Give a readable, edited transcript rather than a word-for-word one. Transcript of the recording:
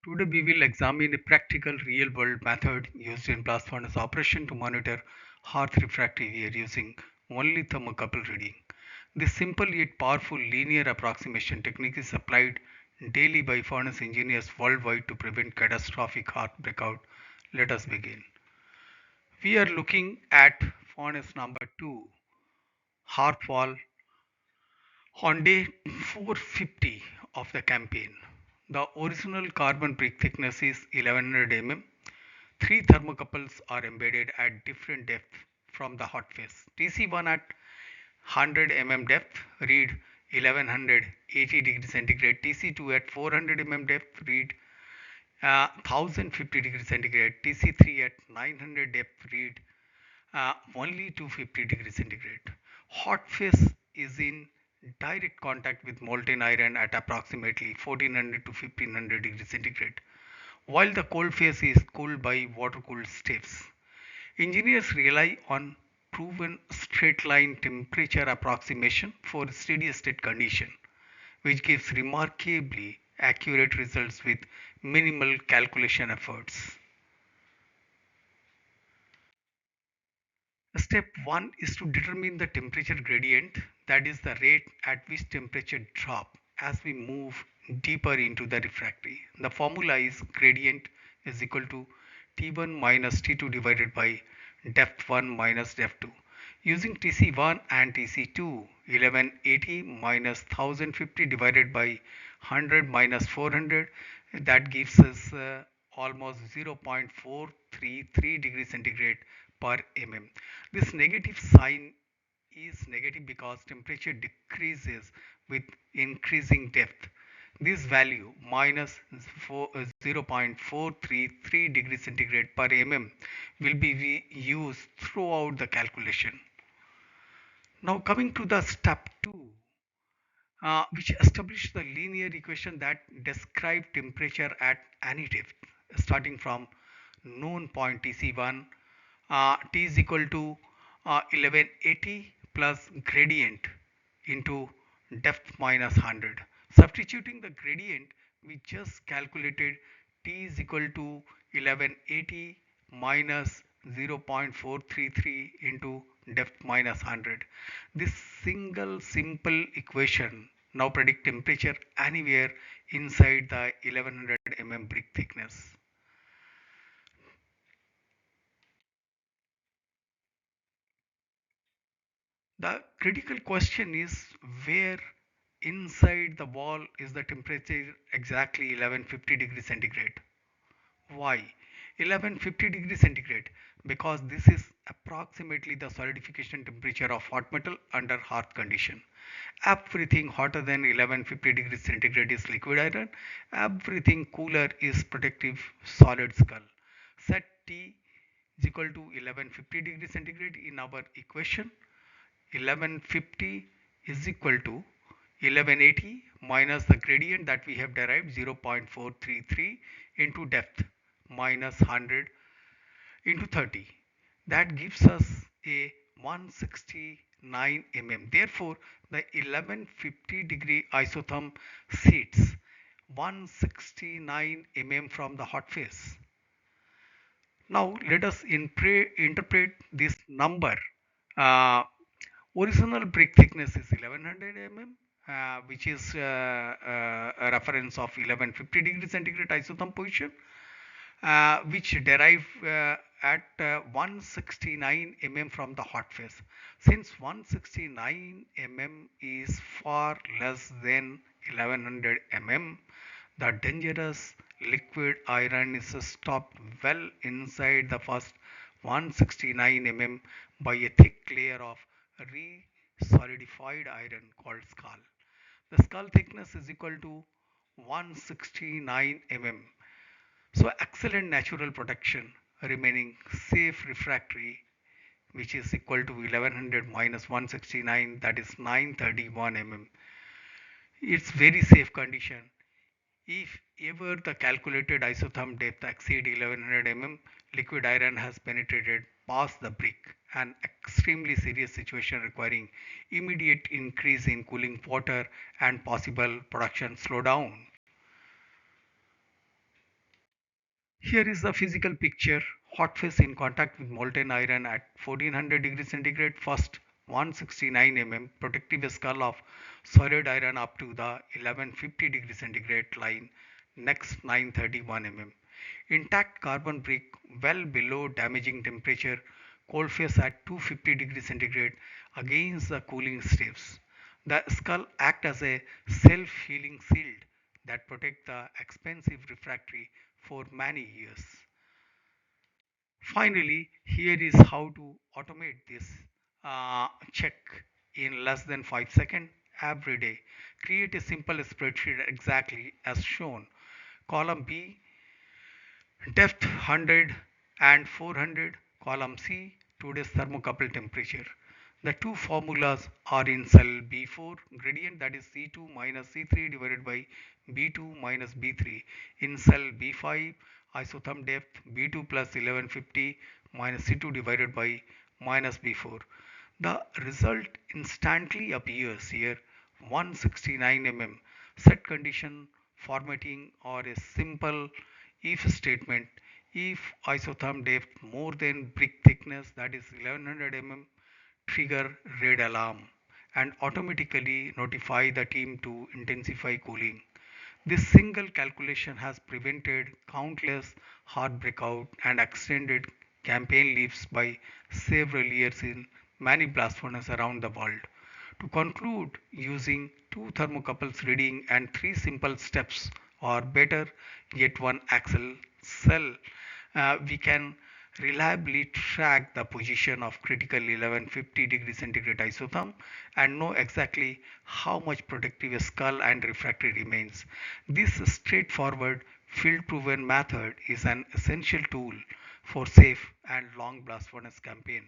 Today we will examine a practical real-world method used in blast furnace operation to monitor hearth refractory wear using only thermocouple reading. This simple yet powerful linear approximation technique is applied daily by furnace engineers worldwide to prevent catastrophic hearth breakout. Let us begin. We are looking at furnace number 2, hearth wall, on day 450 of the campaign. The original carbon brick thickness is 1100 mm. Three thermocouples are embedded at different depth from the hot face. TC1 at 100 mm depth read 1180 degrees centigrade. TC2 at 400 mm depth read 1050 degrees centigrade. TC3 at 900 depth read only 250 degrees centigrade. Hot face is in direct contact with molten iron at approximately 1400 to 1500 degrees centigrade, while the cold phase is cooled by water-cooled staves. Engineers rely on proven straight-line temperature approximation for steady-state condition, which gives remarkably accurate results with minimal calculation efforts. Step 1 is to determine the temperature gradient, that is the rate at which temperature drop as we move deeper into the refractory. The formula is gradient is equal to T1 minus T2 divided by depth 1 minus depth 2. Using TC1 and TC2, 1180 minus 1050 divided by 100 minus 400, that gives us almost 0.433 degrees centigrade per mm. This negative sign is negative because temperature decreases with increasing depth. This value minus 0.433 degrees centigrade per mm will be used throughout the calculation. Now coming to the step 2, which establishes the linear equation that describe temperature at any depth starting from known point Tc1. T is equal to 1180 plus gradient into depth minus 100. Substituting the gradient, we just calculated T is equal to 1180 minus 0.433 into depth minus 100. This single simple equation now predict temperature anywhere inside the 1100 mm brick thickness. The critical question is where inside the wall is the temperature exactly 1150 degrees centigrade. Why 1150 degrees centigrade? Because this is approximately the solidification temperature of hot metal under hearth condition. Everything hotter than 1150 degrees centigrade is liquid iron. Everything cooler is protective solid skull. Set T is equal to 1150 degrees centigrade in our equation. 1150 is equal to 1180 minus the gradient that we have derived 0.433 into depth minus 100 into 30. That gives us a 169 mm. Therefore, the 1150 degree isotherm sits 169 mm from the hot face. Now let us interpret this number. Uh, Original brick thickness is 1100 mm, which is a reference of 1150 degree centigrade isotherm position, which derive at 169 mm from the hot face. Since 169 mm is far less than 1100 mm, the dangerous liquid iron is stopped well inside the first 169 mm by a thick layer of re-solidified iron called skull. The skull thickness is equal to 169 mm. So excellent natural protection remaining safe refractory, which is equal to 1100 minus 169, that is 931 mm. It's very safe condition. If ever the calculated isotherm depth exceed 1100 mm, liquid iron has penetrated past the brick, an extremely serious situation requiring immediate increase in cooling water and possible production slowdown. Here is the physical picture. Hot phase in contact with molten iron at 1400 degrees centigrade. First 169 mm protective skull of solid iron up to the 1150 degrees centigrade line. Next 931 mm. Intact carbon brick well below damaging temperature. Cold phase at 250 degrees centigrade against the cooling steps. The skull acts as a self-healing shield that protect the expensive refractory for many years. Finally, here is how to automate this check in less than 5 seconds every day. Create a simple spreadsheet exactly as shown. Column B, depth 100 and 400. Column C, today's thermocouple temperature. The two formulas are in cell B4, gradient, that is C2 minus C3 divided by B2 minus B3. In cell B5, isotherm depth B2 plus 1150 minus C2 divided by minus B4. The result instantly appears here. 169 mm. Set condition formatting or a simple if statement. If isotherm depth more than brick thickness, that is 1100 mm, trigger red alarm and automatically notify the team to intensify cooling. This single calculation has prevented countless hard breakout and extended campaign lives by several years in many blast furnaces around the world. To conclude, using two thermocouples reading and three simple steps, or better yet one Excel cell, we can reliably track the position of critical 1150 degree centigrade isotherm and know exactly how much protective skull and refractory remains. This straightforward field proven method is an essential tool for safe and long blast furnace campaign.